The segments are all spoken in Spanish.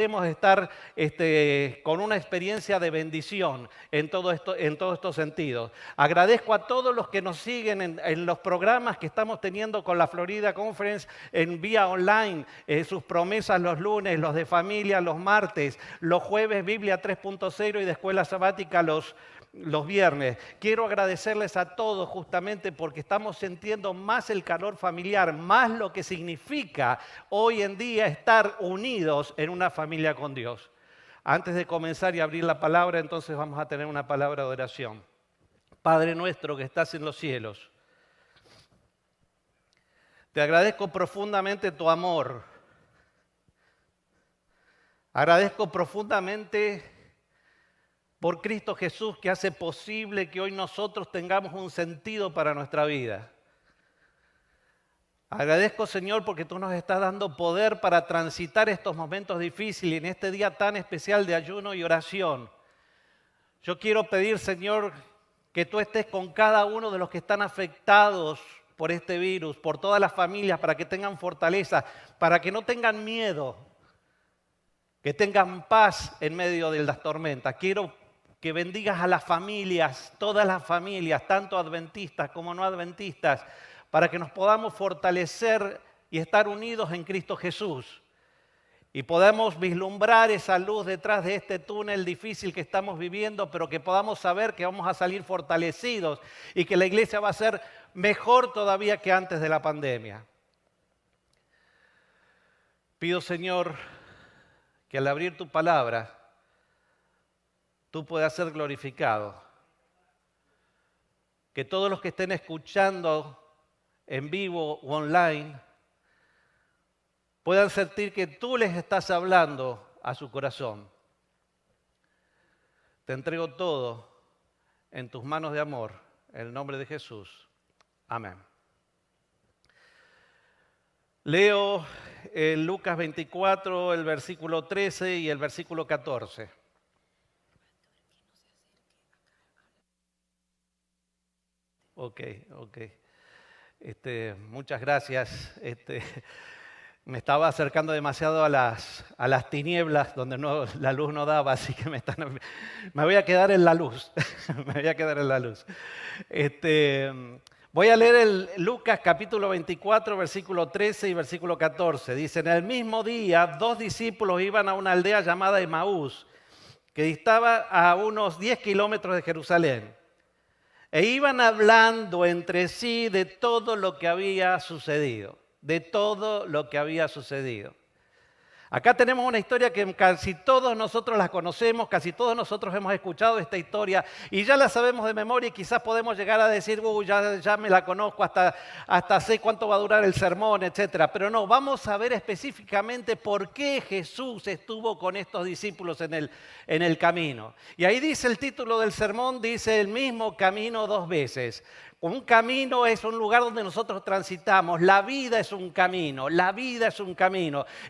podemos estar con una experiencia de bendición en todos estos sentidos. Agradezco a todos los que nos siguen en los programas que estamos teniendo con la Florida Conference en vía online, sus promesas los lunes, los de familia los martes, los jueves Biblia 3.0 y de escuela sabática los viernes. Quiero agradecerles a todos justamente porque estamos sintiendo más el calor familiar, más lo que significa hoy en día estar unidos en una familia con Dios. Antes de comenzar y abrir la palabra, entonces vamos a tener una palabra de oración. Padre nuestro que estás en los cielos, te agradezco profundamente tu amor. Agradezco profundamente por Cristo Jesús que hace posible que hoy nosotros tengamos un sentido para nuestra vida. Agradezco, Señor, porque tú nos estás dando poder para transitar estos momentos difíciles en este día tan especial de ayuno y oración. Yo quiero pedir, Señor, que tú estés con cada uno de los que están afectados por este virus, por todas las familias, para que tengan fortaleza, para que no tengan miedo, que tengan paz en medio de las tormentas. Quiero que bendigas a las familias, todas las familias, tanto adventistas como no adventistas, para que nos podamos fortalecer y estar unidos en Cristo Jesús. Y podamos vislumbrar esa luz detrás de este túnel difícil que estamos viviendo, pero que podamos saber que vamos a salir fortalecidos y que la iglesia va a ser mejor todavía que antes de la pandemia. Pido, Señor, que al abrir tu palabra, tú puedas ser glorificado. Que todos los que estén escuchando en vivo o online puedan sentir que tú les estás hablando a su corazón. Te entrego todo en tus manos de amor, en el nombre de Jesús. Amén. Leo en Lucas 24, el versículo 13 y el versículo 14. Ok. Muchas gracias. Me estaba acercando demasiado a las tinieblas donde la luz no daba, así que me voy a quedar en la luz. Me voy a quedar en la luz. Voy a leer el Lucas capítulo 24, versículo 13 y versículo 14. Dice, en el mismo día, 2 discípulos iban a una aldea llamada Emaús, que distaba a unos 10 kilómetros de Jerusalén. E iban hablando entre sí de todo lo que había sucedido, Acá tenemos una historia que casi todos nosotros la conocemos, casi todos nosotros hemos escuchado esta historia y ya la sabemos de memoria y quizás podemos llegar a decir, ya me la conozco, hasta sé cuánto va a durar el sermón, etc. Pero no, vamos a ver específicamente por qué Jesús estuvo con estos discípulos en el camino. Y ahí dice el título del sermón, dice el mismo camino 2 veces. Un camino es un lugar donde nosotros transitamos. La vida es un camino.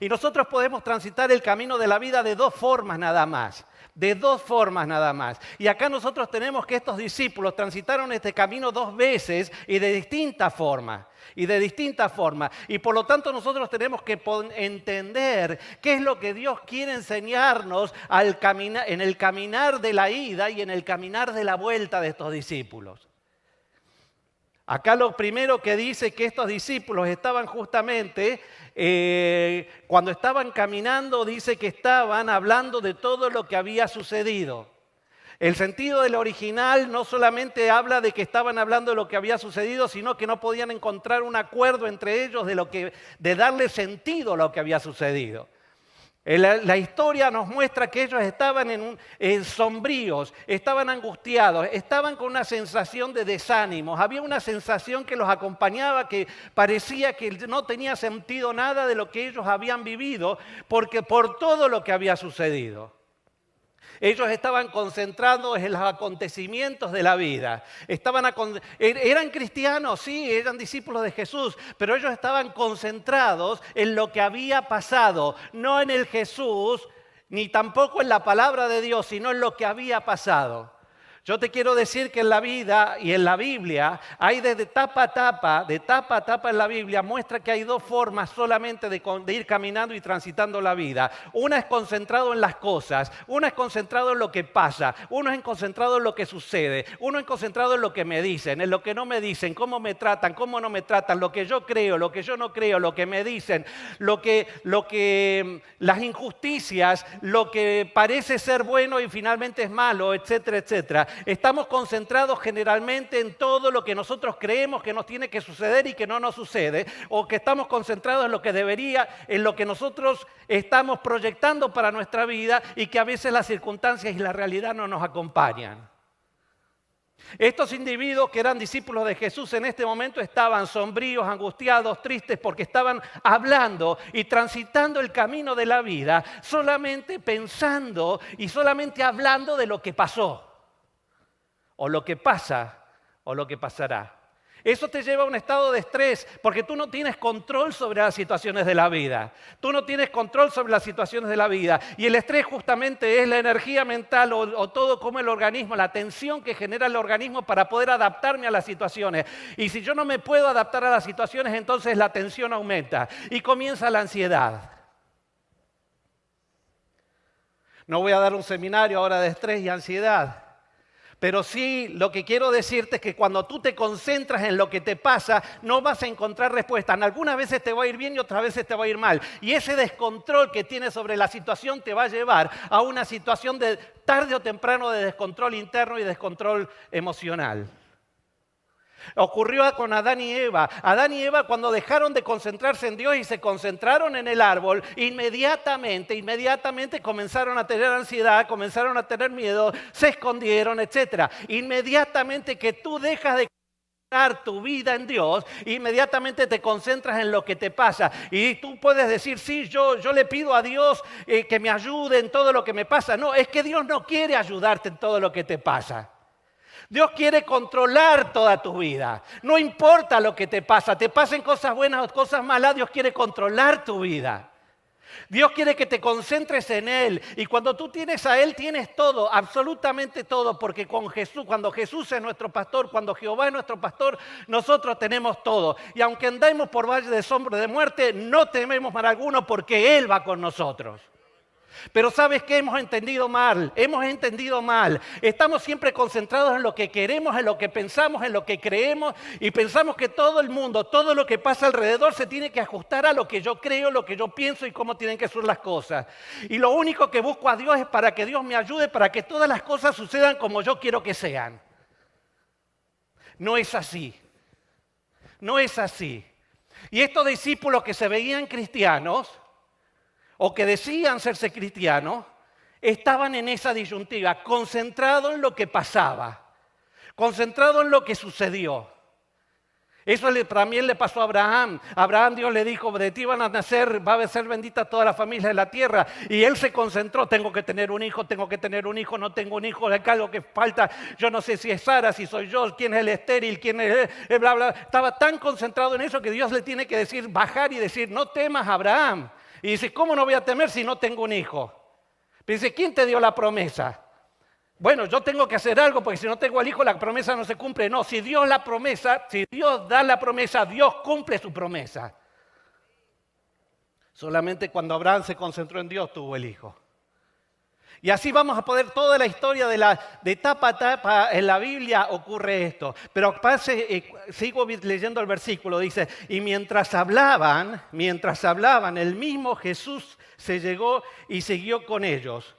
Y nosotros podemos transitar el camino de la vida de 2 formas nada más. Y acá nosotros tenemos que estos discípulos transitaron este camino 2 veces y de distinta forma. Y por lo tanto nosotros tenemos que entender qué es lo que Dios quiere enseñarnos en el caminar de la ida y en el caminar de la vuelta de estos discípulos. Acá lo primero que dice que estos discípulos estaban justamente, cuando estaban caminando, dice que estaban hablando de todo lo que había sucedido. El sentido del original no solamente habla de que estaban hablando de lo que había sucedido, sino que no podían encontrar un acuerdo entre ellos de darle sentido a lo que había sucedido. La historia nos muestra que ellos estaban sombríos, estaban angustiados, estaban con una sensación de desánimo. Había una sensación que los acompañaba que parecía que no tenía sentido nada de lo que ellos habían vivido por todo lo que había sucedido. Ellos estaban concentrados en los acontecimientos de la vida. Eran cristianos, sí, eran discípulos de Jesús, pero ellos estaban concentrados en lo que había pasado, no en el Jesús, ni tampoco en la palabra de Dios, sino en lo que había pasado. Yo te quiero decir que en la vida y en la Biblia hay de etapa a etapa en la Biblia, muestra que hay dos formas solamente de ir caminando y transitando la vida. Una es concentrado en las cosas, una es concentrado en lo que pasa, uno es concentrado en lo que sucede, uno es concentrado en lo que me dicen, en lo que no me dicen, cómo me tratan, cómo no me tratan, lo que yo creo, lo que yo no creo, lo que me dicen, las injusticias, lo que parece ser bueno y finalmente es malo, etcétera, etcétera. Estamos concentrados generalmente en todo lo que nosotros creemos que nos tiene que suceder y que no nos sucede, o que estamos concentrados en lo que debería, en lo que nosotros estamos proyectando para nuestra vida y que a veces las circunstancias y la realidad no nos acompañan. Estos individuos que eran discípulos de Jesús en este momento estaban sombríos, angustiados, tristes, porque estaban hablando y transitando el camino de la vida solamente pensando y solamente hablando de lo que pasó, o lo que pasa, o lo que pasará. Eso te lleva a un estado de estrés porque tú no tienes control sobre las situaciones de la vida. Tú no tienes control sobre las situaciones de la vida. Y el estrés justamente es la energía mental o todo como el organismo, la tensión que genera el organismo para poder adaptarme a las situaciones. Y si yo no me puedo adaptar a las situaciones, entonces la tensión aumenta y comienza la ansiedad. No voy a dar un seminario ahora de estrés y ansiedad. Pero sí, lo que quiero decirte es que cuando tú te concentras en lo que te pasa, no vas a encontrar respuesta. Algunas veces te va a ir bien y otras veces te va a ir mal. Y ese descontrol que tienes sobre la situación te va a llevar a una situación de tarde o temprano de descontrol interno y descontrol emocional. Ocurrió con Adán y Eva. Adán y Eva, cuando dejaron de concentrarse en Dios y se concentraron en el árbol, inmediatamente comenzaron a tener ansiedad, comenzaron a tener miedo, se escondieron, etc. Inmediatamente que tú dejas de concentrar tu vida en Dios, inmediatamente te concentras en lo que te pasa. Y tú puedes decir, sí, yo le pido a Dios que me ayude en todo lo que me pasa. No, es que Dios no quiere ayudarte en todo lo que te pasa. Dios quiere controlar toda tu vida. No importa lo que te pasen cosas buenas o cosas malas, Dios quiere controlar tu vida. Dios quiere que te concentres en Él. Y cuando tú tienes a Él, tienes todo, absolutamente todo. Porque con Jesús, cuando Jesús es nuestro pastor, cuando Jehová es nuestro pastor, nosotros tenemos todo. Y aunque andemos por valle de sombra de muerte, no tememos mal alguno porque Él va con nosotros. Pero ¿sabes qué? Hemos entendido mal. Estamos siempre concentrados en lo que queremos, en lo que pensamos, en lo que creemos y pensamos que todo el mundo, todo lo que pasa alrededor se tiene que ajustar a lo que yo creo, lo que yo pienso y cómo tienen que ser las cosas. Y lo único que busco a Dios es para que Dios me ayude, para que todas las cosas sucedan como yo quiero que sean. No es así. No es así. Y estos discípulos que se veían cristianos o que decían serse cristianos, estaban en esa disyuntiva, concentrados en lo que pasaba, concentrados en lo que sucedió. Eso también le pasó a Abraham. A Abraham Dios le dijo, de ti van a nacer, va a ser bendita toda la familia de la tierra. Y él se concentró, tengo que tener un hijo, no tengo un hijo, acá algo que falta, yo no sé si es Sara, si soy yo, quién es el estéril, quién es bla, bla. Estaba tan concentrado en eso que Dios le tiene que decir, bajar y decir, no temas, Abraham. Y dice, ¿cómo no voy a temer si no tengo un hijo? Pero dice, ¿quién te dio la promesa? Bueno, yo tengo que hacer algo porque si no tengo al hijo la promesa no se cumple. No, si Dios da la promesa, Dios cumple su promesa. Solamente cuando Abraham se concentró en Dios tuvo el hijo. Y así vamos a poder, toda la historia de etapa a etapa en la Biblia ocurre esto. Pero sigo leyendo el versículo, dice, y mientras hablaban, el mismo Jesús se llegó y siguió con ellos.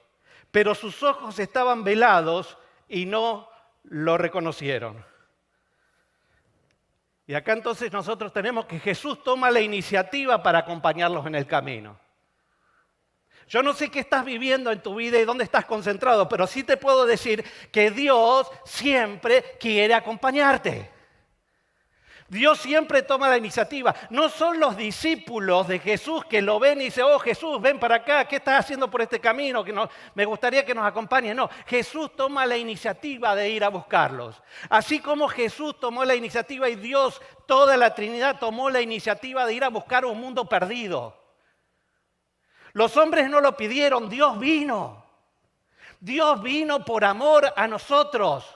Pero sus ojos estaban velados y no lo reconocieron. Y acá entonces nosotros tenemos que Jesús toma la iniciativa para acompañarlos en el camino. Yo no sé qué estás viviendo en tu vida y dónde estás concentrado, pero sí te puedo decir que Dios siempre quiere acompañarte. Dios siempre toma la iniciativa. No son los discípulos de Jesús que lo ven y dicen, oh Jesús, ven para acá, ¿qué estás haciendo por este camino? Me gustaría que nos acompañes. No, Jesús toma la iniciativa de ir a buscarlos. Así como Jesús tomó la iniciativa y Dios, toda la Trinidad tomó la iniciativa de ir a buscar un mundo perdido. Los hombres no lo pidieron, Dios vino. Dios vino por amor a nosotros.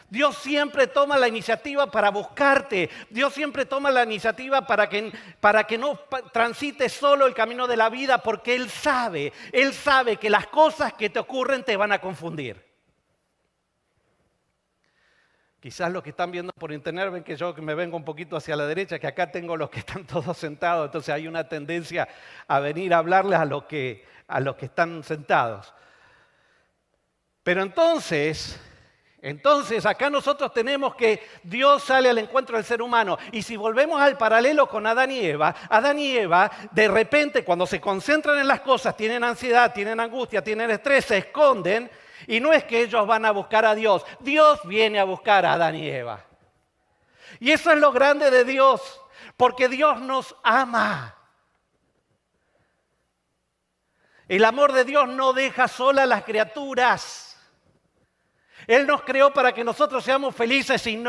Dios siempre toma la iniciativa para buscarte. Dios siempre toma la iniciativa para que no transites solo el camino de la vida, porque Él sabe que las cosas que te ocurren te van a confundir. Quizás los que están viendo por internet ven que yo me vengo un poquito hacia la derecha, que acá tengo los que están todos sentados, entonces hay una tendencia a venir a hablarles a los que están sentados. Pero entonces acá nosotros tenemos que Dios sale al encuentro del ser humano. Y si volvemos al paralelo con Adán y Eva de repente cuando se concentran en las cosas, tienen ansiedad, tienen angustia, tienen estrés, se esconden. Y no es que ellos van a buscar a Dios, Dios viene a buscar a Adán y Eva. Y eso es lo grande de Dios, porque Dios nos ama. El amor de Dios no deja sola a las criaturas. Él nos creó para que nosotros seamos felices y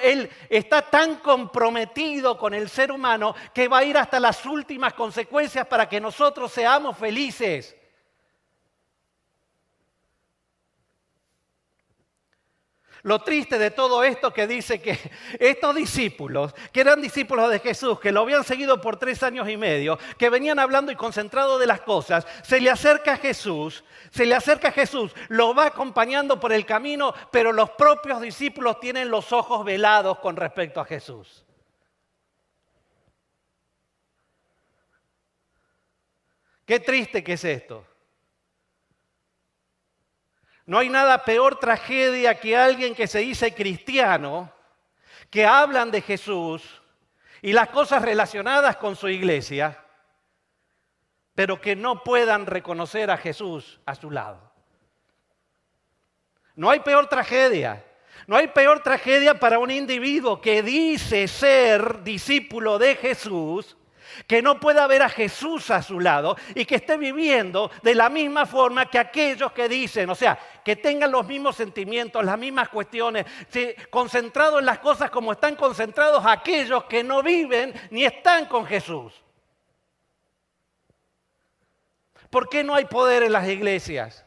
Él está tan comprometido con el ser humano que va a ir hasta las últimas consecuencias para que nosotros seamos felices. Lo triste de todo esto que dice que estos discípulos, que eran discípulos de Jesús, que lo habían seguido por 3 años y medio, que venían hablando y concentrados de las cosas, se le acerca a Jesús, lo va acompañando por el camino, pero los propios discípulos tienen los ojos velados con respecto a Jesús. Qué triste que es esto. No hay nada peor tragedia que alguien que se dice cristiano, que hablan de Jesús y las cosas relacionadas con su iglesia, pero que no puedan reconocer a Jesús a su lado. No hay peor tragedia. No hay peor tragedia para un individuo que dice ser discípulo de Jesús, que no pueda ver a Jesús a su lado y que esté viviendo de la misma forma que aquellos que dicen, o sea, que tengan los mismos sentimientos, las mismas cuestiones, concentrados en las cosas como están concentrados aquellos que no viven ni están con Jesús. ¿Por qué no hay poder en las iglesias?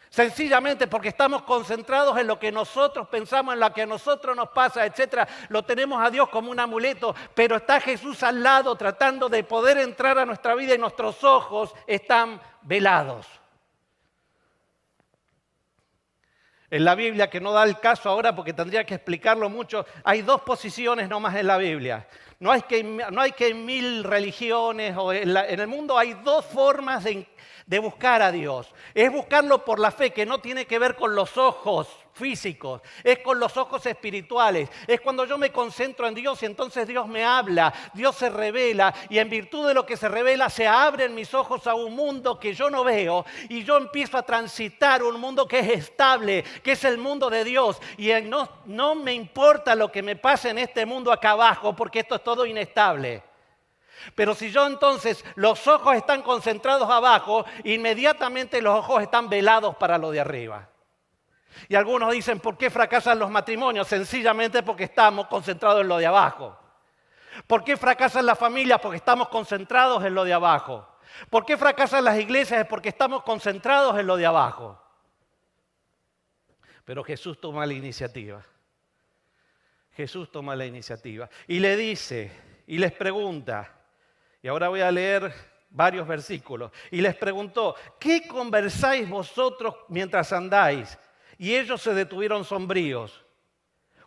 Sencillamente porque estamos concentrados en lo que nosotros pensamos, en lo que a nosotros nos pasa, etc. Lo tenemos a Dios como un amuleto, pero está Jesús al lado tratando de poder entrar a nuestra vida y nuestros ojos están velados. En la Biblia, que no da el caso ahora porque tendría que explicarlo mucho, hay 2 posiciones nomás en la Biblia. No hay que en 1000 religiones o en el mundo hay 2 formas de buscar a Dios. Es buscarlo por la fe, que no tiene que ver con los ojos físicos, es con los ojos espirituales. Es cuando yo me concentro en Dios y entonces Dios me habla, Dios se revela y en virtud de lo que se revela se abren mis ojos a un mundo que yo no veo y yo empiezo a transitar un mundo que es estable, que es el mundo de Dios. Y no me importa lo que me pase en este mundo acá abajo porque esto es todo inestable. Pero si yo entonces los ojos están concentrados abajo, inmediatamente los ojos están velados para lo de arriba. Y algunos dicen, ¿por qué fracasan los matrimonios? Sencillamente porque estamos concentrados en lo de abajo. ¿Por qué fracasan las familias? Porque estamos concentrados en lo de abajo. ¿Por qué fracasan las iglesias? Es porque estamos concentrados en lo de abajo. Pero Jesús toma la iniciativa. Jesús toma la iniciativa. Y le dice, y les pregunta, y ahora voy a leer varios versículos. Y les preguntó, ¿qué conversáis vosotros mientras andáis? Y ellos se detuvieron sombríos.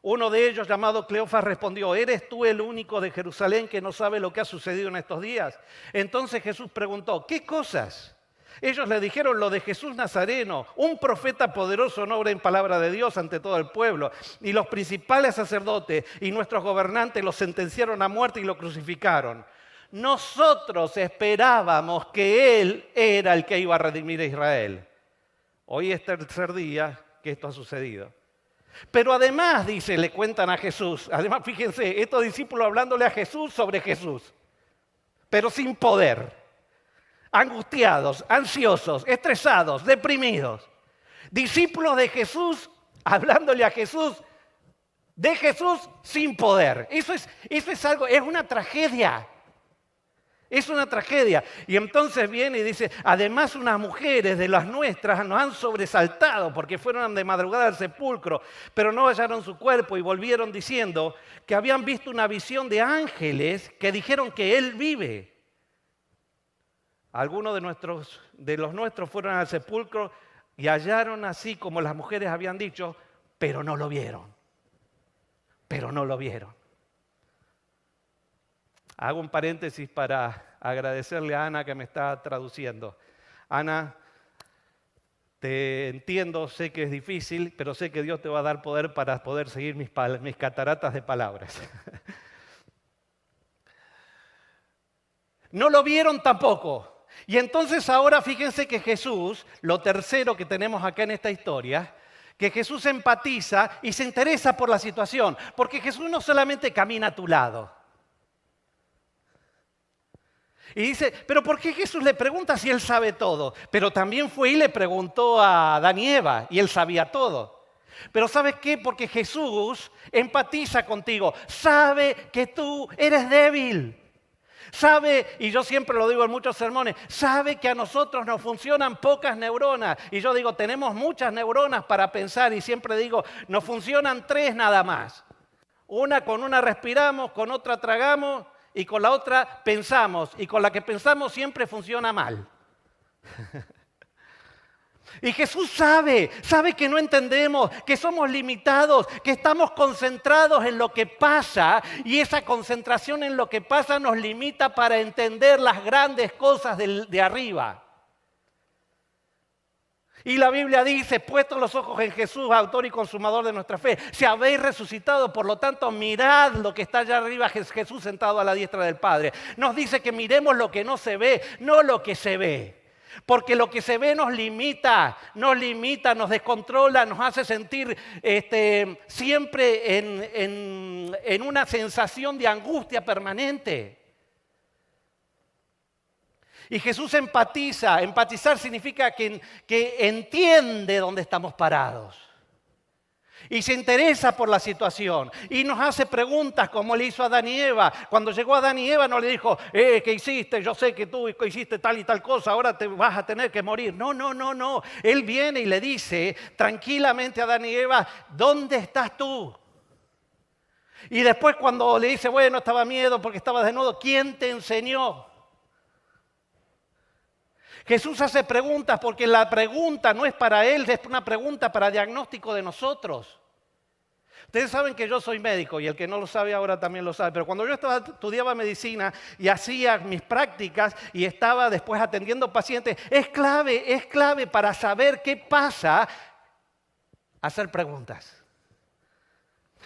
Uno de ellos, llamado Cleofas, respondió, ¿eres tú el único de Jerusalén que no sabe lo que ha sucedido en estos días? Entonces Jesús preguntó, ¿qué cosas? Ellos le dijeron lo de Jesús Nazareno, un profeta poderoso en obra y en palabra de Dios ante todo el pueblo. Y los principales sacerdotes y nuestros gobernantes lo sentenciaron a muerte y lo crucificaron. Nosotros esperábamos que Él era el que iba a redimir a Israel. Hoy es 3er día que esto ha sucedido. Pero además, dice, le cuentan a Jesús, además fíjense, estos discípulos hablándole a Jesús sobre Jesús, pero sin poder, angustiados, ansiosos, estresados, deprimidos. Discípulos de Jesús hablándole a Jesús, de Jesús sin poder. Eso es algo, es una tragedia. Es una tragedia. Y entonces viene y dice, además unas mujeres de las nuestras nos han sobresaltado porque fueron de madrugada al sepulcro, pero no hallaron su cuerpo y volvieron diciendo que habían visto una visión de ángeles que dijeron que él vive. Algunos de los nuestros fueron al sepulcro y hallaron así como las mujeres habían dicho, pero no lo vieron. Pero no lo vieron. Hago un paréntesis para agradecerle a Ana que me está traduciendo. Ana, te entiendo, sé que es difícil, pero sé que Dios te va a dar poder para poder seguir mis cataratas de palabras. No lo vieron tampoco. Y entonces ahora fíjense que Jesús, lo tercero que tenemos acá en esta historia, que Jesús empatiza y se interesa por la situación, porque Jesús no solamente camina a tu lado. Y dice, pero ¿por qué Jesús le pregunta si él sabe todo? Pero también fue y le preguntó a Adán y Eva y él sabía todo. Pero ¿sabes qué? Porque Jesús empatiza contigo, sabe que tú eres débil. Sabe, y yo siempre lo digo en muchos sermones, sabe que a nosotros nos funcionan pocas neuronas. Y yo digo, tenemos muchas neuronas para pensar y siempre digo, nos funcionan 3 nada más. Con una respiramos, con otra tragamos y con la otra pensamos. Y con la que pensamos siempre funciona mal. Y Jesús sabe que no entendemos, que somos limitados, que estamos concentrados en lo que pasa y esa concentración en lo que pasa nos limita para entender las grandes cosas de arriba. Y la Biblia dice, puestos los ojos en Jesús, autor y consumador de nuestra fe, si habéis resucitado, por lo tanto mirad lo que está allá arriba, Jesús sentado a la diestra del Padre. Nos dice que miremos lo que no se ve, no lo que se ve. Porque lo que se ve nos limita, nos descontrola, nos hace sentir siempre en una sensación de angustia permanente. Y Jesús empatiza. Empatizar significa que entiende dónde estamos parados. Y se interesa por la situación. Y nos hace preguntas como le hizo a Adán y Eva. Cuando llegó Adán y Eva no le dijo, ¿qué hiciste? Yo sé que tú hiciste tal y tal cosa, ahora te vas a tener que morir. No. Él viene y le dice tranquilamente a Adán y Eva, ¿dónde estás tú? Y después cuando le dice, bueno, estaba miedo porque estaba desnudo, ¿quién te enseñó? Jesús hace preguntas porque la pregunta no es para él, es una pregunta para diagnóstico de nosotros. Ustedes saben que yo soy médico y el que no lo sabe ahora también lo sabe, pero cuando yo estudiaba medicina y hacía mis prácticas y estaba después atendiendo pacientes, es clave para saber qué pasa hacer preguntas.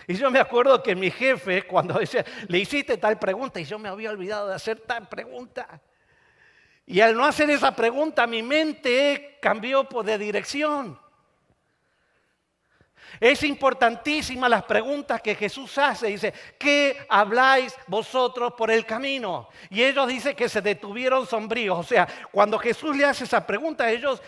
Y yo me acuerdo que mi jefe cuando decía, le hiciste tal pregunta y yo me había olvidado de hacer tal pregunta. Y al no hacer esa pregunta, mi mente cambió de dirección. Es importantísima las preguntas que Jesús hace. Dice, ¿qué habláis vosotros por el camino? Y ellos dicen que se detuvieron sombríos. O sea, cuando Jesús le hace esa pregunta, ellos,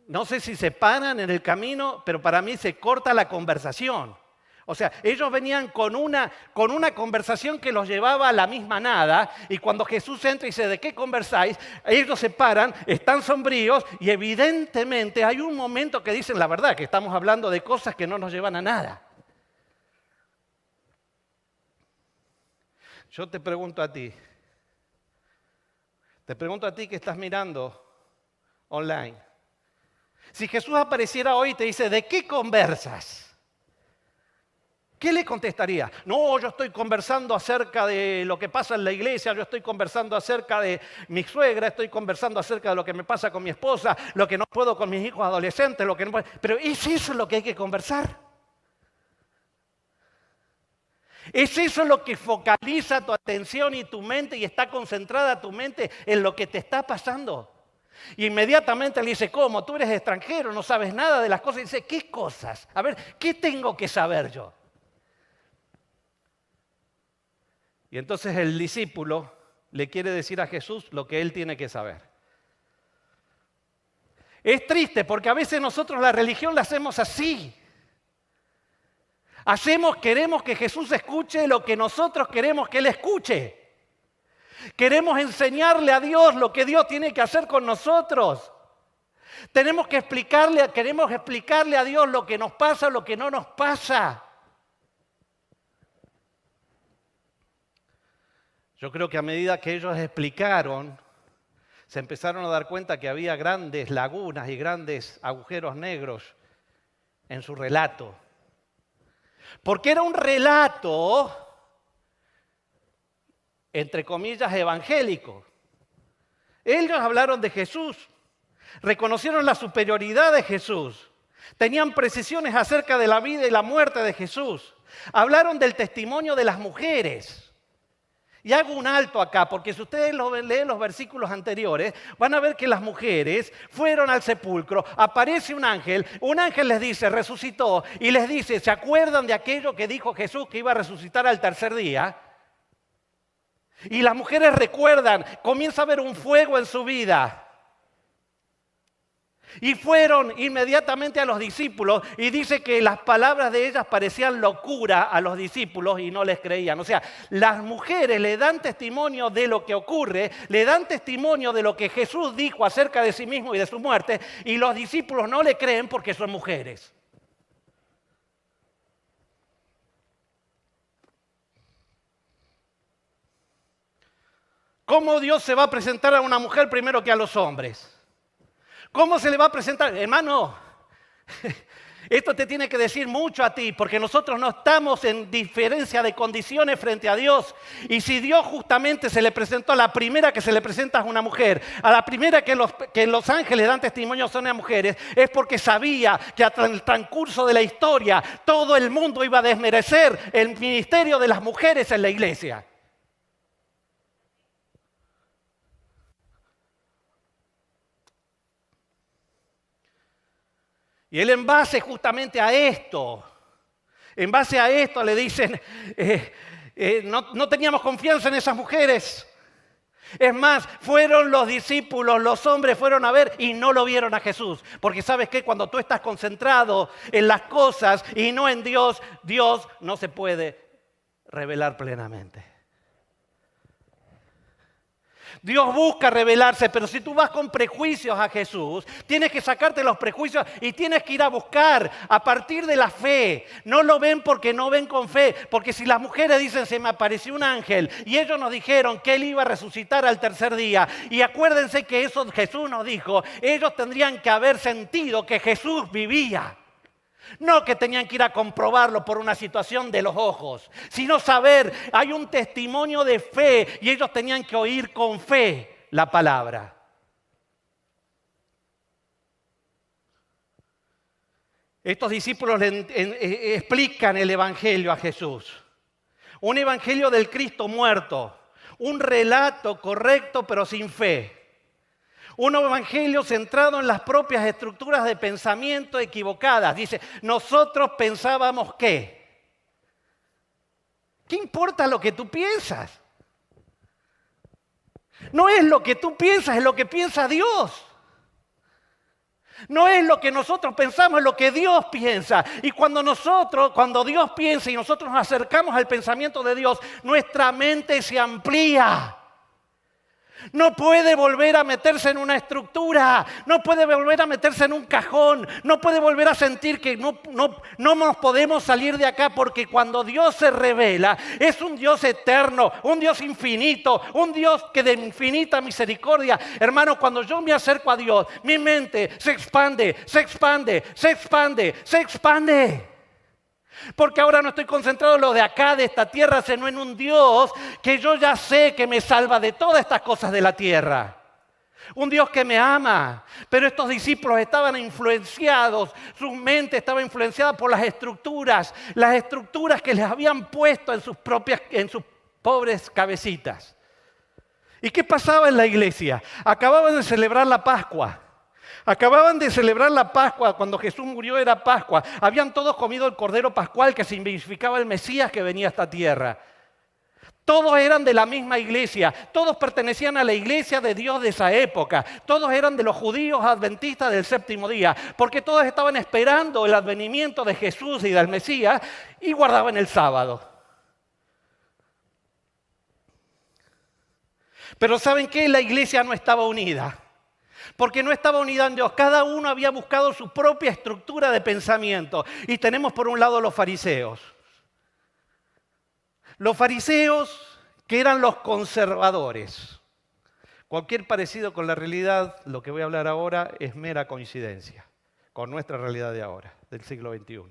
no sé si se paran en el camino, pero para mí se corta la conversación. O sea, ellos venían con una conversación que los llevaba a la misma nada y cuando Jesús entra y dice, ¿de qué conversáis? Ellos se paran, están sombríos y evidentemente hay un momento que dicen la verdad, que estamos hablando de cosas que no nos llevan a nada. Yo te pregunto a ti que estás mirando online. Si Jesús apareciera hoy y te dice, ¿de qué conversas? ¿Qué le contestaría? No, yo estoy conversando acerca de lo que pasa en la iglesia, yo estoy conversando acerca de mi suegra, estoy conversando acerca de lo que me pasa con mi esposa, lo que no puedo con mis hijos adolescentes, lo que no puedo. Pero ¿es eso lo que hay que conversar? ¿Es eso lo que focaliza tu atención y tu mente y está concentrada tu mente en lo que te está pasando? Y inmediatamente le dice, ¿cómo? Tú eres extranjero, no sabes nada de las cosas. Y dice, ¿qué cosas? A ver, ¿qué tengo que saber yo? Y entonces el discípulo le quiere decir a Jesús lo que él tiene que saber. Es triste porque a veces nosotros la religión la hacemos así. Queremos que Jesús escuche lo que nosotros queremos que Él escuche. Queremos enseñarle a Dios lo que Dios tiene que hacer con nosotros. Queremos explicarle a Dios lo que nos pasa, lo que no nos pasa. Yo creo que a medida que ellos explicaron, se empezaron a dar cuenta que había grandes lagunas y grandes agujeros negros en su relato. Porque era un relato, entre comillas, evangélico. Ellos hablaron de Jesús, reconocieron la superioridad de Jesús, tenían precisiones acerca de la vida y la muerte de Jesús, hablaron del testimonio de las mujeres. Y hago un alto acá, porque si ustedes leen los versículos anteriores, van a ver que las mujeres fueron al sepulcro, aparece un ángel les dice, resucitó, y les dice, ¿se acuerdan de aquello que dijo Jesús que iba a resucitar al tercer día? Y las mujeres recuerdan, comienza a haber un fuego en su vida. Y fueron inmediatamente a los discípulos y dice que las palabras de ellas parecían locura a los discípulos y no les creían. O sea, las mujeres le dan testimonio de lo que ocurre, le dan testimonio de lo que Jesús dijo acerca de sí mismo y de su muerte, y los discípulos no le creen porque son mujeres. ¿Cómo Dios se va a presentar a una mujer primero que a los hombres? ¿Cómo se le va a presentar? Hermano, esto te tiene que decir mucho a ti, porque nosotros no estamos en diferencia de condiciones frente a Dios. Y si Dios justamente se le presentó a la primera que se le presenta a una mujer, a la primera que los ángeles dan testimonio son a mujeres, es porque sabía que en el transcurso de la historia todo el mundo iba a desmerecer el ministerio de las mujeres en la iglesia. Y él en base justamente a esto, le dicen, no teníamos confianza en esas mujeres. Es más, fueron los discípulos, los hombres fueron a ver y no lo vieron a Jesús. Porque ¿sabes qué? Cuando tú estás concentrado en las cosas y no en Dios, Dios no se puede revelar plenamente. Dios busca revelarse, pero si tú vas con prejuicios a Jesús, tienes que sacarte los prejuicios y tienes que ir a buscar a partir de la fe. No lo ven porque no ven con fe, porque si las mujeres dicen, se me apareció un ángel, y ellos nos dijeron que Él iba a resucitar al tercer día, y acuérdense que eso Jesús nos dijo, ellos tendrían que haber sentido que Jesús vivía. No que tenían que ir a comprobarlo por una situación de los ojos, sino saber, hay un testimonio de fe y ellos tenían que oír con fe la palabra. Estos discípulos le explican el evangelio a Jesús. Un evangelio del Cristo muerto, un relato correcto pero sin fe. Un evangelio centrado en las propias estructuras de pensamiento equivocadas. Dice, nosotros pensábamos que. ¿Qué importa lo que tú piensas? No es lo que tú piensas, es lo que piensa Dios. No es lo que nosotros pensamos, es lo que Dios piensa. Y cuando Dios piensa y nosotros nos acercamos al pensamiento de Dios, nuestra mente se amplía. No puede volver a meterse en una estructura, no puede volver a meterse en un cajón, no puede volver a sentir que no nos podemos salir de acá, porque cuando Dios se revela es un Dios eterno, un Dios infinito, un Dios que de infinita misericordia. Hermano, cuando yo me acerco a Dios, mi mente se expande, se expande, se expande, se expande. Porque ahora no estoy concentrado en lo de acá, de esta tierra, sino en un Dios que yo ya sé que me salva de todas estas cosas de la tierra. Un Dios que me ama. Pero estos discípulos estaban influenciados, su mente estaba influenciada por las estructuras que les habían puesto en sus pobres cabecitas. ¿Y qué pasaba en la iglesia? Acababan de celebrar la Pascua. Cuando Jesús murió era Pascua. Habían todos comido el cordero pascual que significaba el Mesías que venía a esta tierra. Todos eran de la misma iglesia, todos pertenecían a la iglesia de Dios de esa época, todos eran de los judíos adventistas del séptimo día, porque todos estaban esperando el advenimiento de Jesús y del Mesías y guardaban el sábado. Pero ¿saben qué? La iglesia no estaba unida. Porque no estaba unida en Dios. Cada uno había buscado su propia estructura de pensamiento. Y tenemos por un lado los fariseos. Los fariseos que eran los conservadores. Cualquier parecido con la realidad, lo que voy a hablar ahora, es mera coincidencia con nuestra realidad de ahora, del siglo XXI.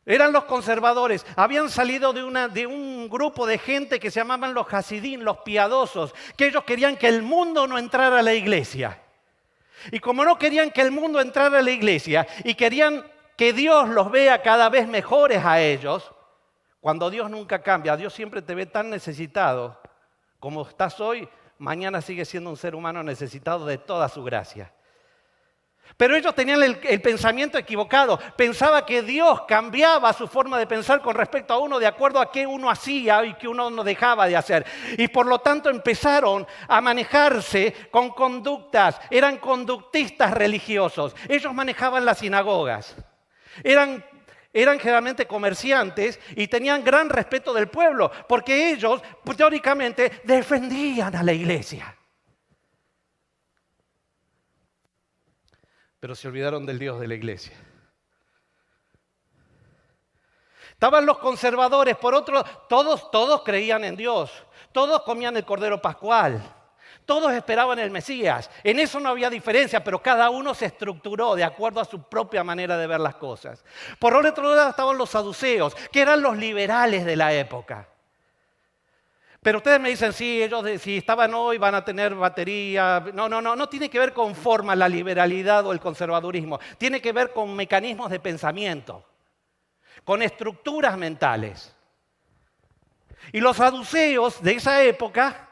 Eran los conservadores, habían salido de un grupo de gente que se llamaban los hasidín, los piadosos, que ellos querían que el mundo no entrara a la iglesia. Y como no querían que el mundo entrara a la iglesia y querían que Dios los vea cada vez mejores a ellos, cuando Dios nunca cambia, Dios siempre te ve tan necesitado como estás hoy, mañana sigue siendo un ser humano necesitado de toda su gracia. Pero ellos tenían el pensamiento equivocado. Pensaba que Dios cambiaba su forma de pensar con respecto a uno de acuerdo a qué uno hacía y qué uno no dejaba de hacer. Y por lo tanto empezaron a manejarse con conductas. Eran conductistas religiosos. Ellos manejaban las sinagogas. Eran generalmente comerciantes y tenían gran respeto del pueblo porque ellos teóricamente defendían a la iglesia. Pero se olvidaron del Dios de la iglesia. Estaban los conservadores, por otro, todos creían en Dios, todos comían el Cordero Pascual, todos esperaban el Mesías. En eso no había diferencia, pero cada uno se estructuró de acuerdo a su propia manera de ver las cosas. Por otro lado estaban los saduceos, que eran los liberales de la época. Pero ustedes me dicen, sí, ellos si estaban hoy van a tener batería. No tiene que ver con forma la liberalidad o el conservadurismo. Tiene que ver con mecanismos de pensamiento, con estructuras mentales. Y los saduceos de esa época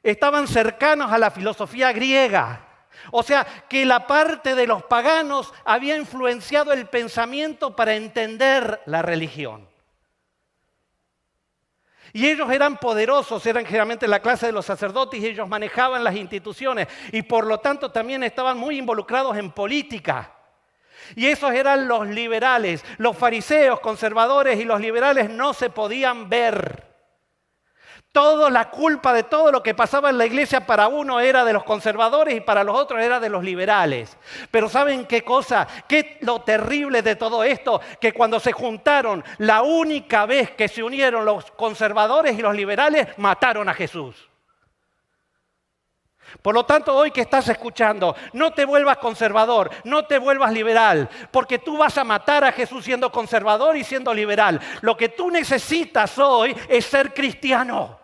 estaban cercanos a la filosofía griega. O sea, que la parte de los paganos había influenciado el pensamiento para entender la religión. Y ellos eran poderosos, eran generalmente la clase de los sacerdotes y ellos manejaban las instituciones y por lo tanto también estaban muy involucrados en política. Y esos eran los liberales. Los fariseos, conservadores y los liberales no se podían ver. Toda la culpa de todo lo que pasaba en la iglesia para uno era de los conservadores y para los otros era de los liberales. Pero ¿saben qué cosa? ¿Qué lo terrible de todo esto? Que cuando se juntaron, la única vez que se unieron los conservadores y los liberales, mataron a Jesús. Por lo tanto, hoy que estás escuchando, no te vuelvas conservador, no te vuelvas liberal, porque tú vas a matar a Jesús siendo conservador y siendo liberal. Lo que tú necesitas hoy es ser cristiano.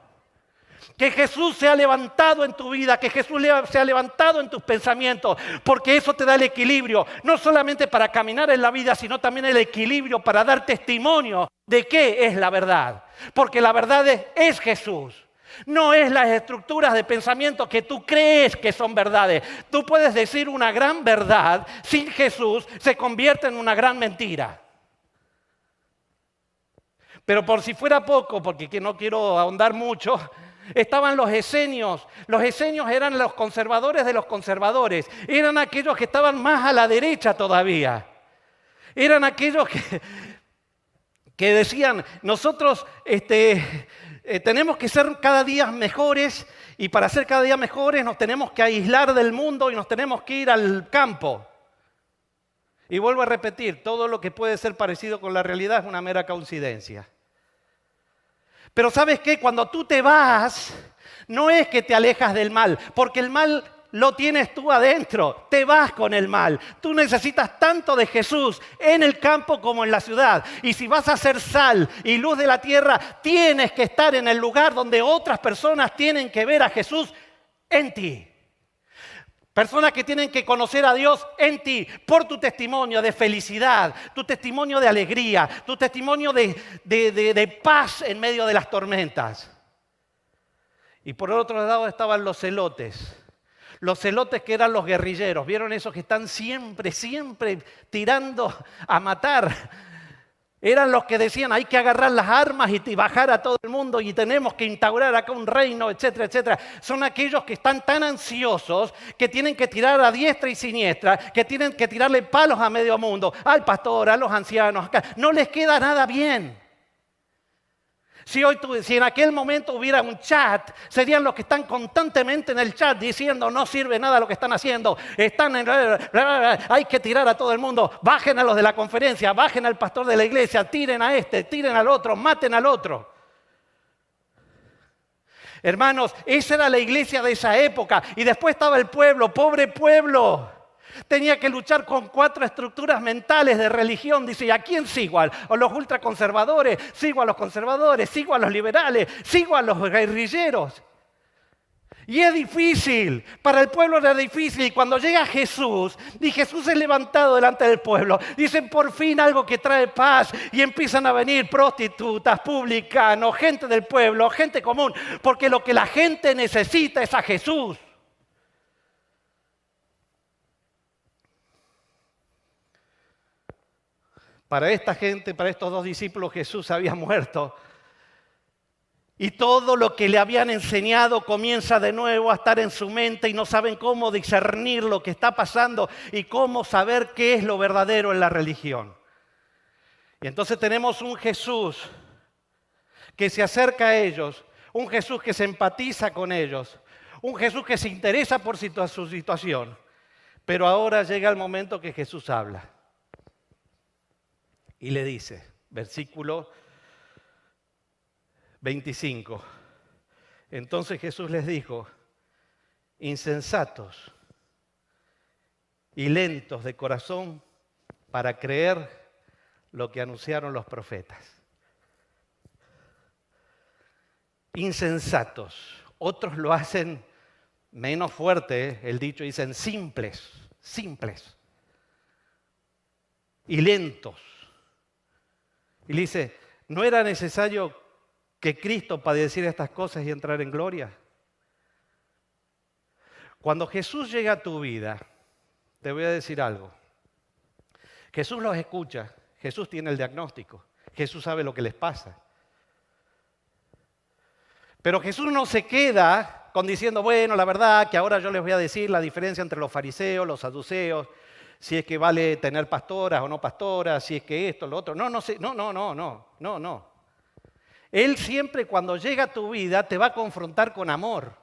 Que Jesús sea levantado en tu vida, que Jesús sea levantado en tus pensamientos, porque eso te da el equilibrio, no solamente para caminar en la vida, sino también el equilibrio para dar testimonio de qué es la verdad. Porque la verdad es Jesús. No es las estructuras de pensamiento que tú crees que son verdades. Tú puedes decir una gran verdad sin Jesús, se convierte en una gran mentira. Pero por si fuera poco, porque no quiero ahondar mucho, estaban los esenios. Los esenios eran los conservadores de los conservadores. Eran aquellos que estaban más a la derecha todavía. Eran aquellos que decían, nosotros tenemos que ser cada día mejores y para ser cada día mejores nos tenemos que aislar del mundo y nos tenemos que ir al campo. Y vuelvo a repetir, todo lo que puede ser parecido con la realidad es una mera coincidencia. Pero ¿sabes qué? Cuando tú te vas, no es que te alejas del mal, porque el mal lo tienes tú adentro, te vas con el mal. Tú necesitas tanto de Jesús en el campo como en la ciudad. Y si vas a ser sal y luz de la tierra, tienes que estar en el lugar donde otras personas tienen que ver a Jesús en ti. Personas que tienen que conocer a Dios en ti por tu testimonio de felicidad, tu testimonio de alegría, tu testimonio de paz en medio de las tormentas. Y por otro lado estaban los celotes. Los celotes que eran los guerrilleros. ¿Vieron esos que están siempre tirando a matar? Eran los que decían hay que agarrar las armas y bajar a todo el mundo y tenemos que instaurar acá un reino, etcétera, etcétera. Son aquellos que están tan ansiosos que tienen que tirar a diestra y siniestra, que tienen que tirarle palos a medio mundo, al pastor, a los ancianos. Acá. No les queda nada bien. Si en aquel momento hubiera un chat, serían los que están constantemente en el chat diciendo no sirve nada lo que están haciendo, hay que tirar a todo el mundo, bajen a los de la conferencia, bajen al pastor de la iglesia, tiren a este, tiren al otro, maten al otro. Hermanos, esa era la iglesia de esa época. Y después estaba el pueblo, pobre pueblo. Tenía que luchar con 4 estructuras mentales de religión. Dice, ¿y a quién sigo? ¿A los ultraconservadores? ¿Sigo a los conservadores? ¿Sigo a los liberales? ¿Sigo a los guerrilleros? Y es difícil, para el pueblo era difícil. Y cuando llega Jesús, y Jesús es levantado delante del pueblo, dicen por fin algo que trae paz. Y empiezan a venir prostitutas, publicanos, gente del pueblo, gente común. Porque lo que la gente necesita es a Jesús. Para esta gente, para estos 2 discípulos, Jesús había muerto. Y todo lo que le habían enseñado comienza de nuevo a estar en su mente y no saben cómo discernir lo que está pasando y cómo saber qué es lo verdadero en la religión. Y entonces tenemos un Jesús que se acerca a ellos, un Jesús que se empatiza con ellos, un Jesús que se interesa por su situación. Pero ahora llega el momento que Jesús habla. Y le dice, versículo 25. Entonces Jesús les dijo, insensatos y lentos de corazón para creer lo que anunciaron los profetas. Insensatos. Otros lo hacen menos fuerte, el dicho, dicen simples y lentos. Y le dice, ¿no era necesario que Cristo padeciera estas cosas y entrar en gloria? Cuando Jesús llega a tu vida, te voy a decir algo. Jesús los escucha, Jesús tiene el diagnóstico, Jesús sabe lo que les pasa. Pero Jesús no se queda con diciendo, bueno, la verdad que ahora yo les voy a decir la diferencia entre los fariseos, los saduceos, si es que vale tener pastoras o no pastoras, si es que esto, lo otro. No. Él siempre cuando llega a tu vida te va a confrontar con amor.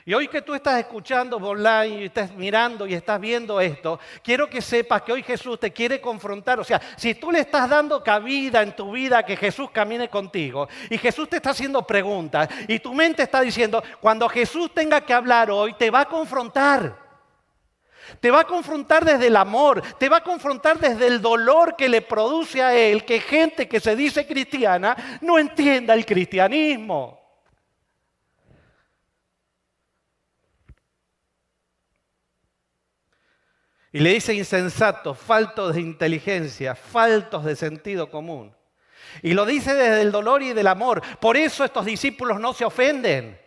Y hoy que tú estás escuchando online y estás mirando y estás viendo esto, quiero que sepas que hoy Jesús te quiere confrontar. O sea, si tú le estás dando cabida en tu vida a que Jesús camine contigo y Jesús te está haciendo preguntas y tu mente está diciendo, cuando Jesús tenga que hablar hoy, te va a confrontar. Te va a confrontar desde el amor, te va a confrontar desde el dolor que le produce a él que gente que se dice cristiana no entienda el cristianismo. Y le dice insensatos, faltos de inteligencia, faltos de sentido común. Y lo dice desde el dolor y del amor. Por eso estos discípulos no se ofenden.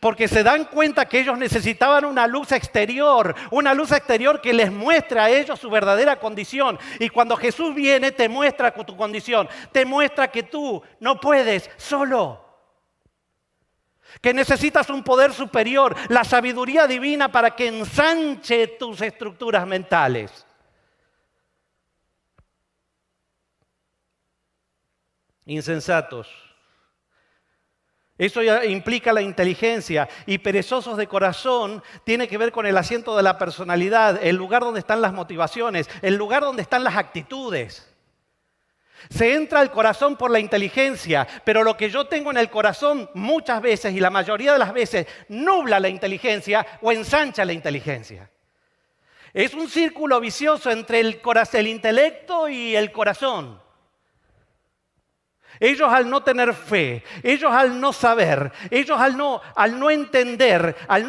Porque se dan cuenta que ellos necesitaban una luz exterior que les muestre a ellos su verdadera condición. Y cuando Jesús viene te muestra tu condición, te muestra que tú no puedes solo. Que necesitas un poder superior, la sabiduría divina para que ensanche tus estructuras mentales. Insensatos. Eso ya implica la inteligencia. Y perezosos de corazón tiene que ver con el asiento de la personalidad, el lugar donde están las motivaciones, el lugar donde están las actitudes. Se entra al corazón por la inteligencia, pero lo que yo tengo en el corazón muchas veces y la mayoría de las veces nubla la inteligencia o ensancha la inteligencia. Es un círculo vicioso entre el intelecto y el corazón. Ellos al no tener fe, ellos al no saber, ellos al no entender, al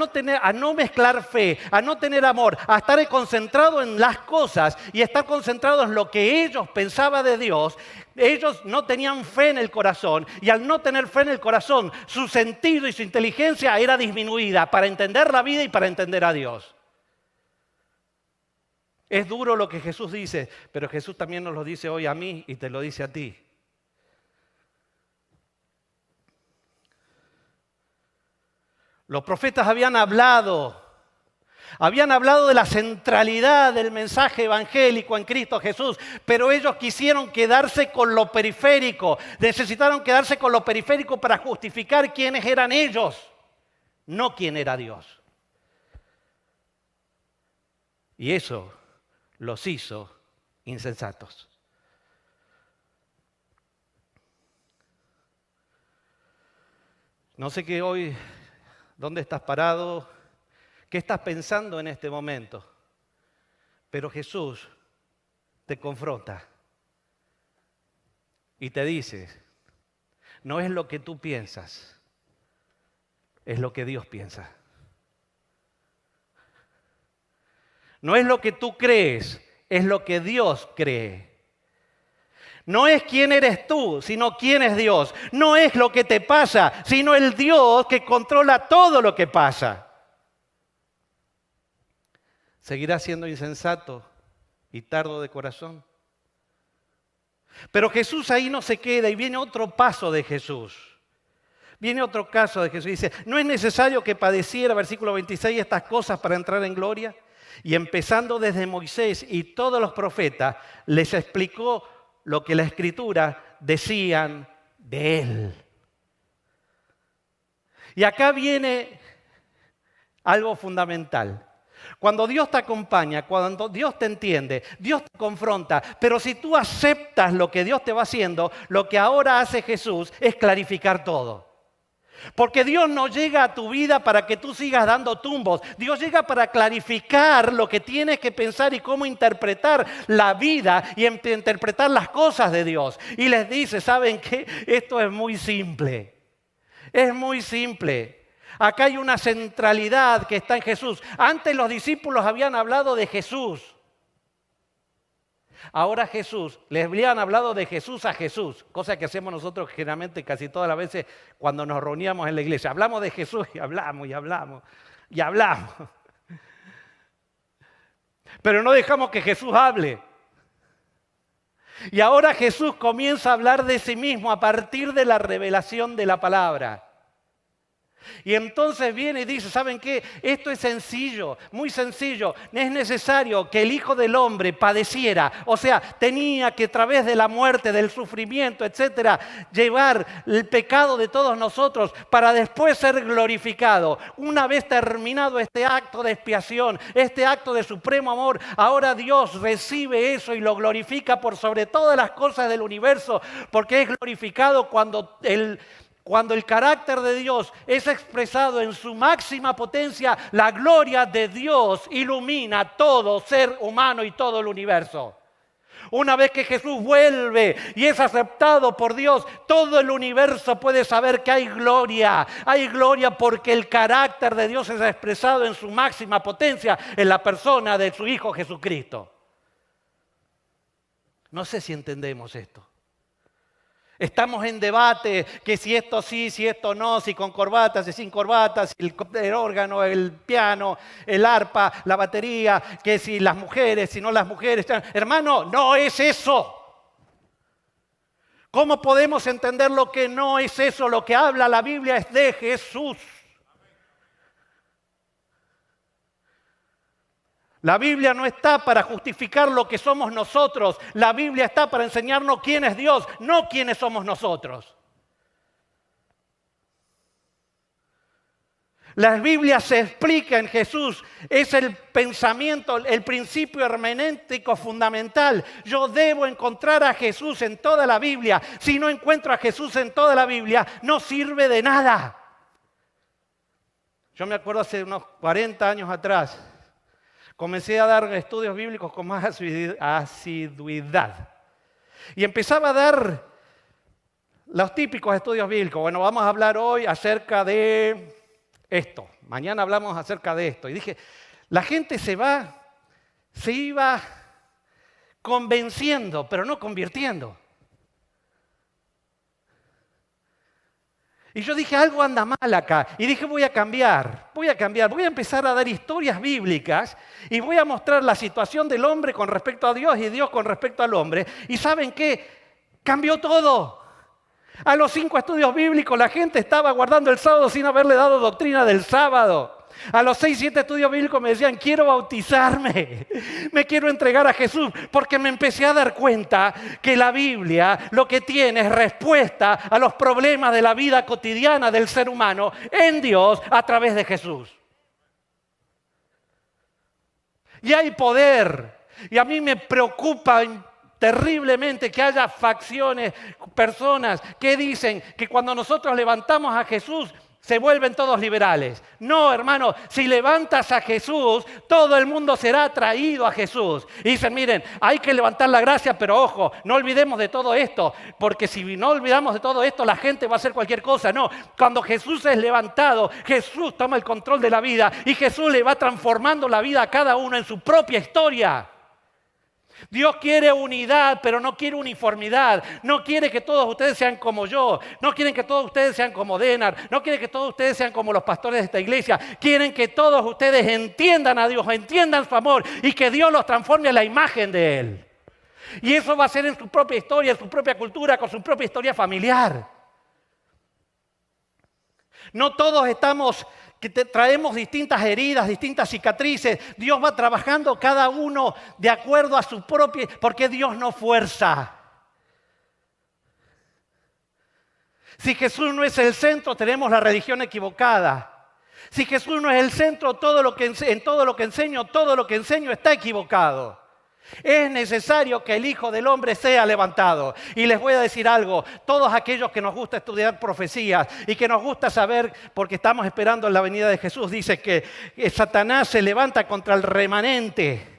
no mezclar fe, a no tener amor, a estar concentrado en las cosas y estar concentrados en lo que ellos pensaban de Dios, ellos no tenían fe en el corazón y al no tener fe en el corazón, su sentido y su inteligencia era disminuida para entender la vida y para entender a Dios. Es duro lo que Jesús dice, pero Jesús también nos lo dice hoy a mí y te lo dice a ti. Los profetas habían hablado, Habían hablado de la centralidad del mensaje evangélico en Cristo Jesús, pero ellos quisieron quedarse con lo periférico. Necesitaron quedarse con lo periférico para justificar quiénes eran ellos, no quién era Dios. Y eso los hizo insensatos. No sé qué hoy, dónde estás parado, qué estás pensando en este momento, pero Jesús te confronta y te dice, no es lo que tú piensas, es lo que Dios piensa. No es lo que tú crees, es lo que Dios cree. No es quién eres tú, sino quién es Dios. No es lo que te pasa, sino el Dios que controla todo lo que pasa. ¿Seguirás siendo insensato y tardo de corazón? Pero Jesús ahí no se queda y viene otro paso de Jesús. Viene otro caso de Jesús. Dice, no es necesario que padeciera, versículo 26, estas cosas para entrar en gloria. Y empezando desde Moisés y todos los profetas, les explicó lo que la Escritura decían de Él. Y acá viene algo fundamental. Cuando Dios te acompaña, cuando Dios te entiende, Dios te confronta, pero si tú aceptas lo que Dios te va haciendo, lo que ahora hace Jesús es clarificar todo. Porque Dios no llega a tu vida para que tú sigas dando tumbos. Dios llega para clarificar lo que tienes que pensar y cómo interpretar la vida y interpretar las cosas de Dios. Y les dice, ¿saben qué? Esto es muy simple. Es muy simple. Acá hay una centralidad que está en Jesús. Antes los discípulos habían hablado de Jesús. Ahora Jesús, les habían hablado de Jesús a Jesús, cosa que hacemos nosotros generalmente casi todas las veces cuando nos reuníamos en la iglesia. Hablamos de Jesús y hablamos y hablamos y hablamos. Pero no dejamos que Jesús hable. Y ahora Jesús comienza a hablar de sí mismo a partir de la revelación de la palabra. Y entonces viene y dice, ¿saben qué? Esto es sencillo, muy sencillo. Es necesario que el Hijo del Hombre padeciera. O sea, tenía que a través de la muerte, del sufrimiento, etcétera, llevar el pecado de todos nosotros para después ser glorificado. Una vez terminado este acto de expiación, este acto de supremo amor, ahora Dios recibe eso y lo glorifica por sobre todas las cosas del universo, porque es glorificado cuando el carácter de Dios es expresado en su máxima potencia, la gloria de Dios ilumina todo ser humano y todo el universo. Una vez que Jesús vuelve y es aceptado por Dios, todo el universo puede saber que hay gloria. Hay gloria porque el carácter de Dios es expresado en su máxima potencia en la persona de su Hijo Jesucristo. No sé si entendemos esto. Estamos en debate que si esto sí, si esto no, si con corbatas, si sin corbatas, si el órgano, el piano, el arpa, la batería, que si las mujeres, si no las mujeres. Hermano, no es eso. ¿Cómo podemos entender lo que no es eso? Lo que habla la Biblia es de Jesús. La Biblia no está para justificar lo que somos nosotros. La Biblia está para enseñarnos quién es Dios, no quiénes somos nosotros. La Biblia se explica en Jesús. Es el pensamiento, el principio hermenéutico fundamental. Yo debo encontrar a Jesús en toda la Biblia. Si no encuentro a Jesús en toda la Biblia, no sirve de nada. Yo me acuerdo hace unos 40 años atrás, comencé a dar estudios bíblicos con más asiduidad. Y empezaba a dar los típicos estudios bíblicos. Bueno, vamos a hablar hoy acerca de esto. Mañana hablamos acerca de esto. Y dije, la gente se iba convenciendo, pero no convirtiendo. Y yo dije, algo anda mal acá. Y dije, voy a cambiar. Voy a empezar a dar historias bíblicas y voy a mostrar la situación del hombre con respecto a Dios y Dios con respecto al hombre. ¿Y saben qué? Cambió todo. A los 5 estudios bíblicos la gente estaba guardando el sábado sin haberle dado doctrina del sábado. A los 6, 7 estudios bíblicos me decían, quiero bautizarme, me quiero entregar a Jesús, porque me empecé a dar cuenta que la Biblia lo que tiene es respuesta a los problemas de la vida cotidiana del ser humano en Dios a través de Jesús. Y hay poder, y a mí me preocupa terriblemente que haya facciones, personas que dicen que cuando nosotros levantamos a Jesús se vuelven todos liberales. No, hermano, si levantas a Jesús, todo el mundo será atraído a Jesús. Y dicen, miren, hay que levantar la gracia, pero ojo, no olvidemos de todo esto, porque si no olvidamos de todo esto, la gente va a hacer cualquier cosa. No, cuando Jesús es levantado, Jesús toma el control de la vida y Jesús le va transformando la vida a cada uno en su propia historia. Dios quiere unidad, pero no quiere uniformidad. No quiere que todos ustedes sean como yo. No quieren que todos ustedes sean como Denar. No quieren que todos ustedes sean como los pastores de esta iglesia. Quieren que todos ustedes entiendan a Dios, entiendan su amor y que Dios los transforme a la imagen de Él. Y eso va a ser en su propia historia, en su propia cultura, con su propia historia familiar. No todos estamos... que traemos distintas heridas, distintas cicatrices. Dios va trabajando cada uno de acuerdo a su propia... porque Dios no fuerza. Si Jesús no es el centro, tenemos la religión equivocada. Si Jesús no es el centro, en todo lo que enseño está equivocado. Es necesario que el Hijo del Hombre sea levantado. Y les voy a decir algo, todos aquellos que nos gusta estudiar profecías y que nos gusta saber, porque estamos esperando la venida de Jesús, dice que Satanás se levanta contra el remanente.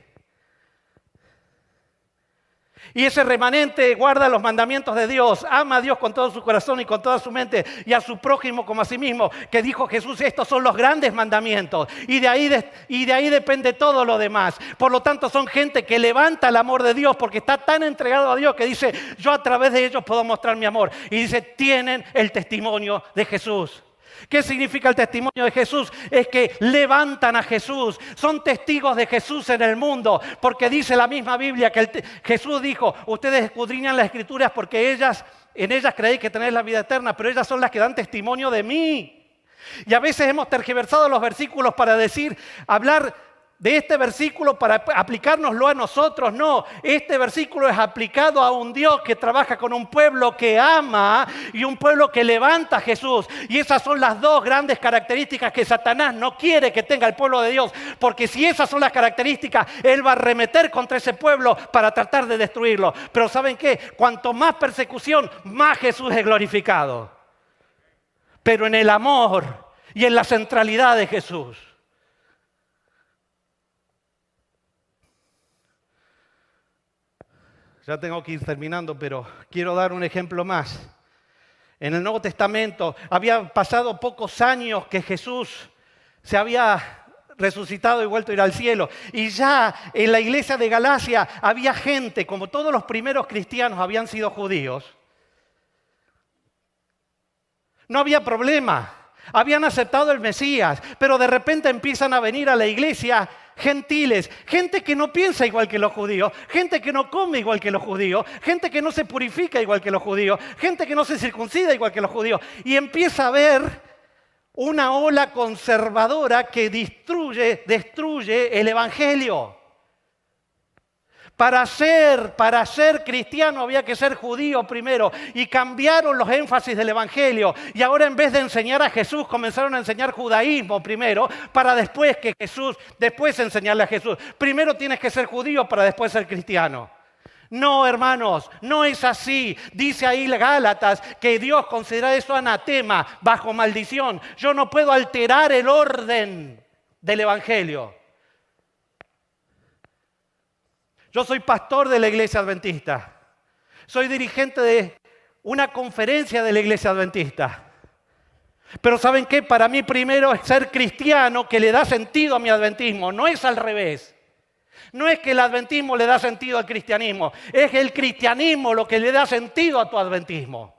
Y ese remanente guarda los mandamientos de Dios, ama a Dios con todo su corazón y con toda su mente y a su prójimo como a sí mismo, que dijo Jesús, estos son los grandes mandamientos y de ahí depende todo lo demás. Por lo tanto son gente que levanta el amor de Dios porque está tan entregado a Dios que dice, yo a través de ellos puedo mostrar mi amor. Y dice, tienen el testimonio de Jesús. ¿Qué significa el testimonio de Jesús? Es que levantan a Jesús, son testigos de Jesús en el mundo, porque dice la misma Biblia que Jesús dijo, ustedes escudriñan las Escrituras porque en ellas creéis que tenéis la vida eterna, pero ellas son las que dan testimonio de mí. Y a veces hemos tergiversado los versículos para hablar de este versículo para aplicárnoslo a nosotros. No, este versículo es aplicado a un Dios que trabaja con un pueblo que ama y un pueblo que levanta a Jesús. Y esas son las dos grandes características que Satanás no quiere que tenga el pueblo de Dios. Porque si esas son las características, él va a arremeter contra ese pueblo para tratar de destruirlo. Pero ¿saben qué? Cuanto más persecución, más Jesús es glorificado. Pero en el amor y en la centralidad de Jesús. Ya tengo que ir terminando, pero quiero dar un ejemplo más. En el Nuevo Testamento había pasado pocos años que Jesús se había resucitado y vuelto a ir al cielo. Y ya en la iglesia de Galacia había gente, como todos los primeros cristianos habían sido judíos. No había problema. Habían aceptado el Mesías, pero de repente empiezan a venir a la iglesia gentiles, gente que no piensa igual que los judíos, gente que no come igual que los judíos, gente que no se purifica igual que los judíos, gente que no se circuncida igual que los judíos. Y empieza a haber una ola conservadora que destruye el evangelio. Para ser cristiano había que ser judío primero y cambiaron los énfasis del evangelio y ahora en vez de enseñar a Jesús comenzaron a enseñar judaísmo primero para después enseñarle a Jesús. Primero tienes que ser judío para después ser cristiano. No, hermanos, no es así. Dice ahí Gálatas que Dios considera eso anatema, bajo maldición. Yo no puedo alterar el orden del evangelio. Yo soy pastor de la iglesia adventista. Soy dirigente de una conferencia de la iglesia adventista. Pero ¿saben qué? Para mí primero es ser cristiano que le da sentido a mi adventismo. No es al revés. No es que el adventismo le da sentido al cristianismo. Es el cristianismo lo que le da sentido a tu adventismo.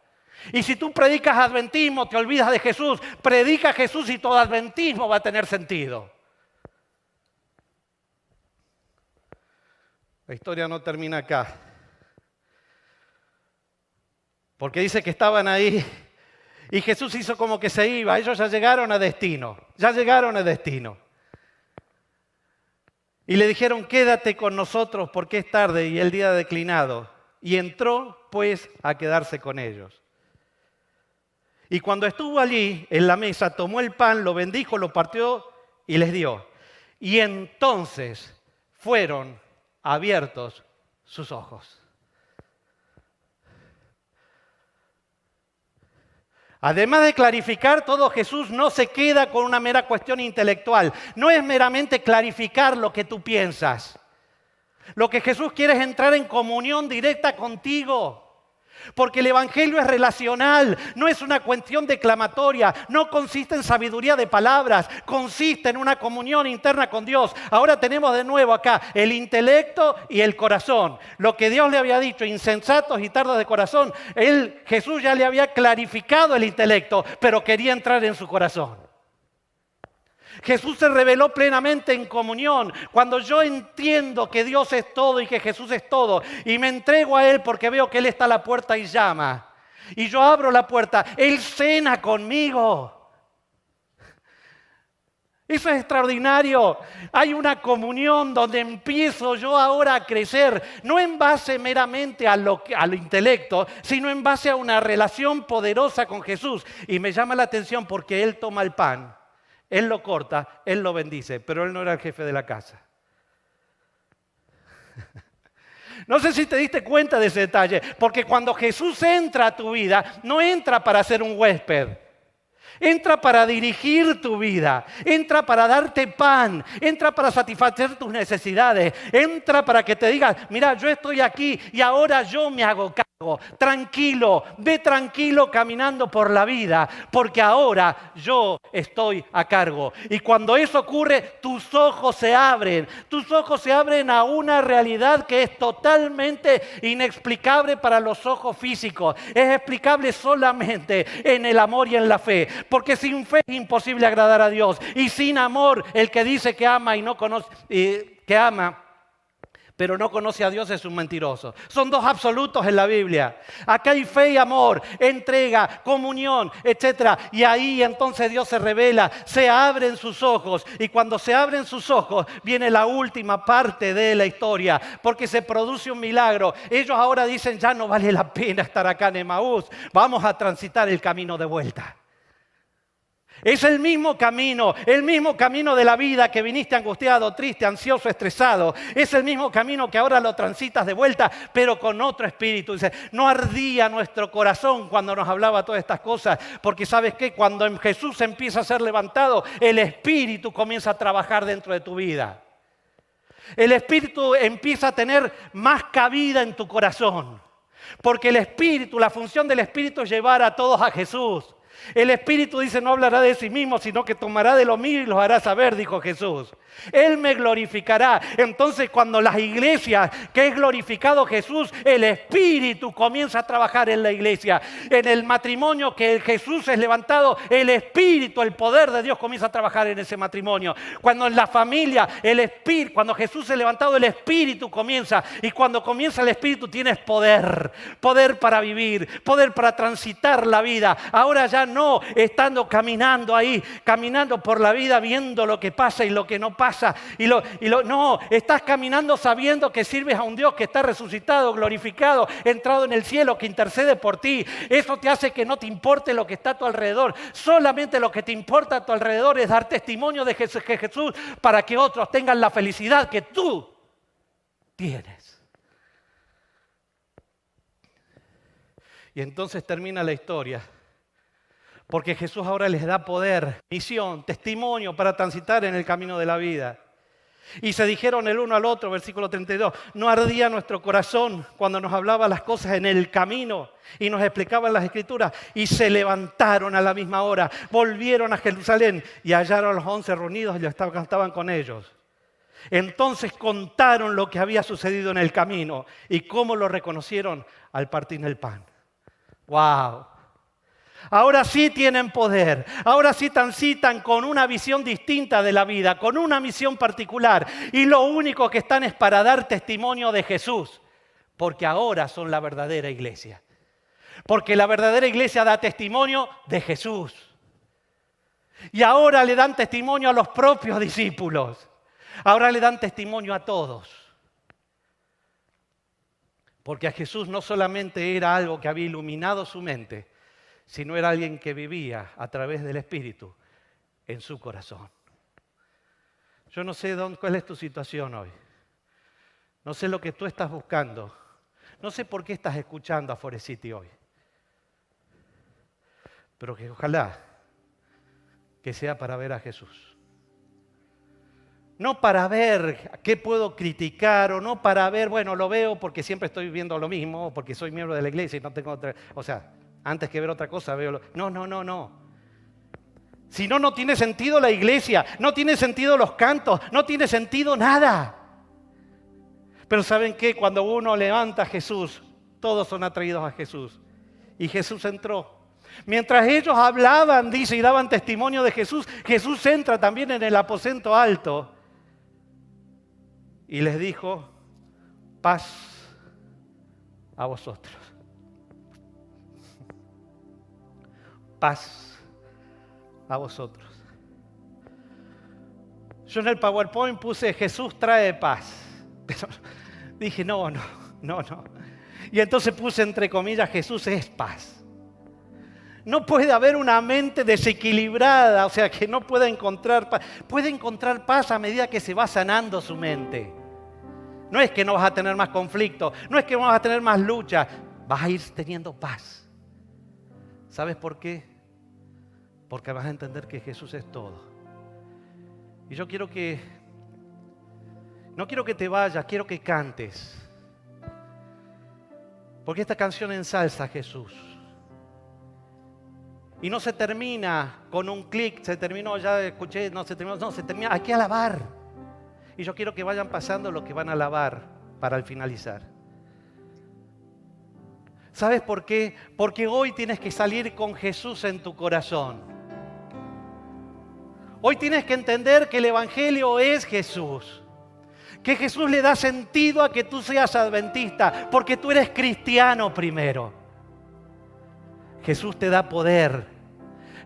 Y si tú predicas adventismo, te olvidas de Jesús. Predica a Jesús y tu adventismo va a tener sentido. La historia no termina acá. Porque dice que estaban ahí Y Jesús hizo como que se iba. Ellos ya llegaron a destino. Ya llegaron a destino. Y le dijeron, quédate con nosotros porque es tarde y el día ha declinado. Y entró, pues, a quedarse con ellos. Y cuando estuvo allí, en la mesa, tomó el pan, lo bendijo, lo partió y les dio. Y entonces fueron abiertos sus ojos. Además de clarificar todo, Jesús no se queda con una mera cuestión intelectual. No es meramente clarificar lo que tú piensas. Lo que Jesús quiere es entrar en comunión directa contigo. Porque el Evangelio es relacional, no es una cuestión declamatoria, no consiste en sabiduría de palabras, consiste en una comunión interna con Dios. Ahora tenemos de nuevo acá el intelecto y el corazón. Lo que Dios le había dicho, insensatos y tardos de corazón, Jesús ya le había clarificado el intelecto, pero quería entrar en su corazón. Jesús se reveló plenamente en comunión. Cuando yo entiendo que Dios es todo y que Jesús es todo y me entrego a Él porque veo que Él está a la puerta y llama y yo abro la puerta, Él cena conmigo. Eso es extraordinario. Hay una comunión donde empiezo yo ahora a crecer, no en base meramente al intelecto, sino en base a una relación poderosa con Jesús. Y me llama la atención porque Él toma el pan. Él lo corta, Él lo bendice, pero Él no era el jefe de la casa. No sé si te diste cuenta de ese detalle, porque cuando Jesús entra a tu vida, no entra para ser un huésped. Entra para dirigir tu vida, entra para darte pan, entra para satisfacer tus necesidades, entra para que te digas, mira, yo estoy aquí y ahora yo me hago cargo. Tranquilo, ve tranquilo caminando por la vida, porque ahora yo estoy a cargo. Y cuando eso ocurre, tus ojos se abren a una realidad que es totalmente inexplicable para los ojos físicos. Es explicable solamente en el amor y en la fe, porque sin fe es imposible agradar a Dios. Y sin amor, el que dice que ama y no conoce, que ama, pero no conoce a Dios es un mentiroso. Son dos absolutos en la Biblia. Acá hay fe y amor, entrega, comunión, etc. Y ahí entonces Dios se revela, se abren sus ojos. Y cuando se abren sus ojos, viene la última parte de la historia, porque se produce un milagro. Ellos ahora dicen, ya no vale la pena estar acá en Emaús, vamos a transitar el camino de vuelta. Es el mismo camino de la vida que viniste angustiado, triste, ansioso, estresado. Es el mismo camino que ahora lo transitas de vuelta, pero con otro espíritu. Dice, no ardía nuestro corazón cuando nos hablaba todas estas cosas, porque ¿sabes qué? Cuando en Jesús empieza a ser levantado, el espíritu comienza a trabajar dentro de tu vida. El espíritu empieza a tener más cabida en tu corazón, porque el espíritu, la función del espíritu es llevar a todos a Jesús. El Espíritu dice, no hablará de sí mismo, sino que tomará de lo mío y los hará saber, dijo Jesús. Él me glorificará. Entonces, cuando las iglesias, que es glorificado Jesús, el Espíritu comienza a trabajar en la iglesia. En el matrimonio que Jesús es levantado, el Espíritu, el poder de Dios comienza a trabajar en ese matrimonio. Cuando en la familia, cuando Jesús es levantado, el Espíritu comienza. Y cuando comienza el Espíritu tienes poder. Poder para vivir, poder para transitar la vida. Ahora ya no estando caminando ahí, caminando por la vida viendo lo que pasa y lo que no pasa. No, estás caminando sabiendo que sirves a un Dios que está resucitado, glorificado, entrado en el cielo, que intercede por ti. Eso te hace que no te importe lo que está a tu alrededor. Solamente lo que te importa a tu alrededor es dar testimonio de Jesús para que otros tengan la felicidad que tú tienes. Y entonces termina la historia. Porque Jesús ahora les da poder, misión, testimonio para transitar en el camino de la vida. Y se dijeron el uno al otro, versículo 32, no ardía nuestro corazón cuando nos hablaba las cosas en el camino y nos explicaban las Escrituras. Y se levantaron a la misma hora, volvieron a Jerusalén y hallaron a los 11 reunidos y estaban con ellos. Entonces contaron lo que había sucedido en el camino y cómo lo reconocieron al partir el pan. ¡Wow! Ahora sí tienen poder, ahora sí transitan con una visión distinta de la vida, con una misión particular. Y lo único que están es para dar testimonio de Jesús, porque ahora son la verdadera iglesia. Porque la verdadera iglesia da testimonio de Jesús. Y ahora le dan testimonio a los propios discípulos. Ahora le dan testimonio a todos. Porque a Jesús no solamente era algo que había iluminado su mente, sino era alguien que vivía a través del Espíritu en su corazón. Yo no sé cuál es tu situación hoy. No sé lo que tú estás buscando. No sé por qué estás escuchando a Forest City hoy. Pero que ojalá que sea para ver a Jesús. No para ver qué puedo criticar o no para ver, bueno, lo veo porque siempre estoy viendo lo mismo, o porque soy miembro de la iglesia y no tengo otra... O sea, antes que ver otra cosa veo... No. Si no, no tiene sentido la iglesia, no tiene sentido los cantos, no tiene sentido nada. Pero ¿saben qué? Cuando uno levanta a Jesús, todos son atraídos a Jesús. Y Jesús entró. Mientras ellos hablaban, dice, y daban testimonio de Jesús, Jesús entra también en el aposento alto y les dijo, paz a vosotros. Paz a vosotros. Yo en el PowerPoint puse Jesús trae paz. Pero dije, no. Y entonces puse entre comillas, Jesús es paz. No puede haber una mente desequilibrada, o sea, que no pueda encontrar paz. Puede encontrar paz a medida que se va sanando su mente. No es que no vas a tener más conflicto, no es que vas a tener más lucha, vas a ir teniendo paz. ¿Sabes por qué? Porque vas a entender que Jesús es todo. Y yo no quiero que te vayas, quiero que cantes. Porque esta canción ensalza a Jesús. Y no se termina con un clic, se terminó, ya escuché, se termina, hay que alabar. Y yo quiero que vayan pasando lo que van a alabar para el finalizar. ¿Sabes por qué? Porque hoy tienes que salir con Jesús en tu corazón. Hoy tienes que entender que el Evangelio es Jesús. Que Jesús le da sentido a que tú seas adventista, porque tú eres cristiano primero. Jesús te da poder.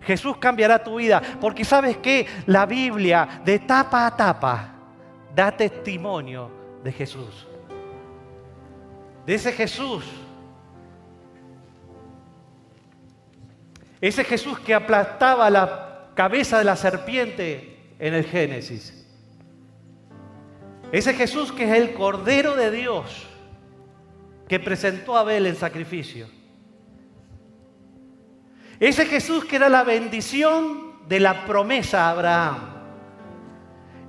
Jesús cambiará tu vida, porque ¿sabes qué? La Biblia de tapa a tapa da testimonio de Jesús. De ese Jesús. Ese Jesús que aplastaba la cabeza de la serpiente en el Génesis. Ese Jesús que es el Cordero de Dios que presentó a Abel en sacrificio. Ese Jesús que era la bendición de la promesa a Abraham.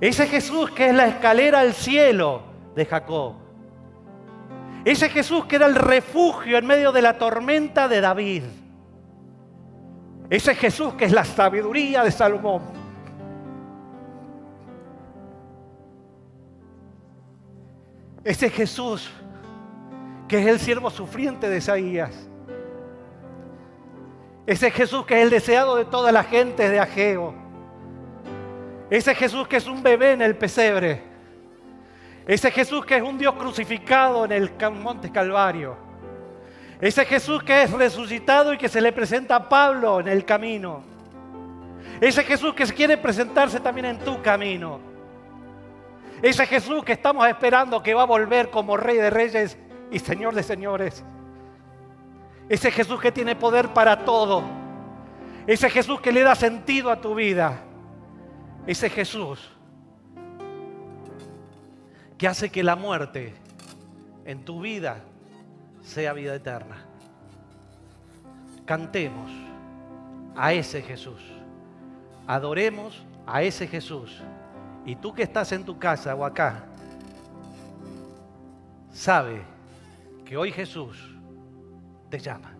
Ese Jesús que es la escalera al cielo de Jacob. Ese Jesús que era el refugio en medio de la tormenta de David. Ese Jesús que es la sabiduría de Salomón. Ese Jesús que es el siervo sufriente de Isaías. Ese Jesús que es el deseado de toda la gente de Ageo. Ese Jesús que es un bebé en el pesebre. Ese Jesús que es un Dios crucificado en el monte Calvario. Ese Jesús que es resucitado y que se le presenta a Pablo en el camino. Ese Jesús que quiere presentarse también en tu camino. Ese Jesús que estamos esperando que va a volver como Rey de Reyes y Señor de Señores. Ese Jesús que tiene poder para todo. Ese Jesús que le da sentido a tu vida. Ese Jesús que hace que la muerte en tu vida sea vida eterna. Cantemos a ese Jesús. Adoremos a ese Jesús. Y tú que estás en tu casa o acá, sabe que hoy Jesús te llama.